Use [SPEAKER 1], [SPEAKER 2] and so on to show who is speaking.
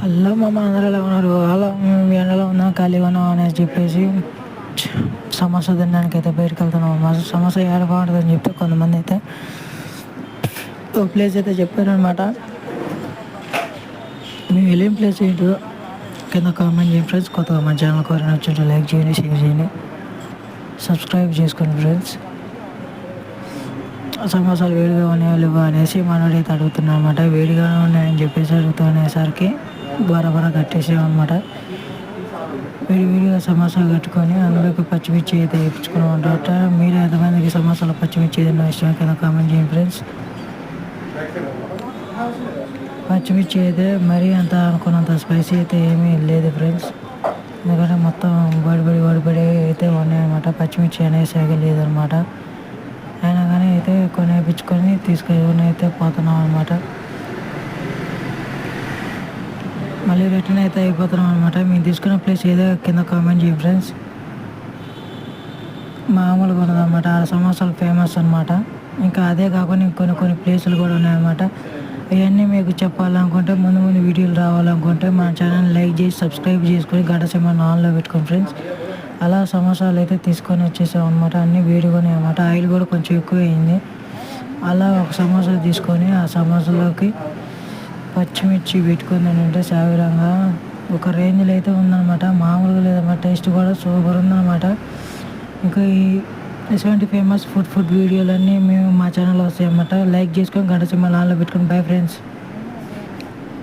[SPEAKER 1] Hello మామ, అందరూ ఎలా ఉన్నారు? అలా మేము ఎండలో ఉన్నాం, ఖాళీగా ఉన్నాం అనేసి చెప్పేసి సమోసా తినడానికి అయితే బయటకు వెళ్తున్నాం. మా సమోసా ఏడ బాగుంటుందని చెప్తే కొంతమంది అయితే ఒక ప్లేస్ అయితే చెప్పారనమాట. మేము వెళ్ళిన ప్లేస్ ఏంటో కింద కామెంట్ చేయండి ఫ్రెండ్స్. కొత్తగా మా ఛానల్ కోరిన వచ్చి లైక్ చేయండి, షేర్ చేయండి, సబ్స్క్రైబ్ చేసుకోండి ఫ్రెండ్స్. సమోసాలు వేడిగా ఉన్నాయో లేవో అనేసి మనోడైతే అడుగుతున్నాం అనమాట. వేడిగానే ఉన్నాయని చెప్పేసి అడుగుతునేసరికి బరాబరా కట్టేసామన్నమాట. విడివిడిగా సమోసా కట్టుకొని అందులోకి పచ్చిమిర్చి అయితే వేయించుకున్నాం అనమాట. మీరు ఎంతమందికి సమోసాలు పచ్చిమిర్చి ఏదైనా ఇష్టం కింద కామెంట్ చేయండి ఫ్రెండ్స్. పచ్చిమిర్చి అయితే మరీ అంత అనుకున్నంత స్పైసీ అయితే ఏమీ లేదు ఫ్రెండ్స్. ఎందుకంటే మొత్తం వడిబడి అయితే ఉన్నాయన్నమాట. పచ్చిమిర్చి అనేసి లేదనమాట. అయినా కానీ అయితే కొన్ని వేయించుకొని తీసుకొని అయితే పోతున్నాం అనమాట. మళ్ళీ రిటర్న్ అయితే అయిపోతున్నాం అనమాట. మేము తీసుకున్న ప్లేస్ ఏదో కింద కామెంట్ చేయండి ఫ్రెండ్స్. మామూలుగా ఉన్నదన్నమాట. ఆ సమోసాలు ఫేమస్ అనమాట. ఇంకా అదే కాకుండా కొన్ని ప్లేసులు కూడా ఉన్నాయన్నమాట. ఇవన్నీ మీకు చెప్పాలనుకుంటే ముందు వీడియోలు రావాలనుకుంటే మన ఛానల్ లైక్ చేసి సబ్స్క్రైబ్ చేసుకొని గంట సింబల్ ఆన్లో పెట్టుకోండి ఫ్రెండ్స్. అలా సమోసాలు అయితే తీసుకొని వచ్చేసాం అనమాట. అన్నీ వేడిగానే అనమాట. ఆయిల్ కూడా కొంచెం ఎక్కువ అయింది. అలా ఒక సమోసా తీసుకొని ఆ సమోసాలోకి పచ్చిమిర్చి పెట్టుకొని అంటే సావిరంగా ఒక రేంజ్లో అయితే ఉందన్నమాట. మామూలుగా లేదన్నమాట. టేస్ట్ కూడా సూపర్ ఉందన్నమాట. ఇంకా ఇటువంటి ఫేమస్ ఫుడ్ వీడియోలన్నీ మేము మా ఛానల్లో వస్తాయన్నమాట. లైక్ చేసుకొని గంట సింబల్ ఆన్లో పెట్టుకొని బై ఫ్రెండ్స్.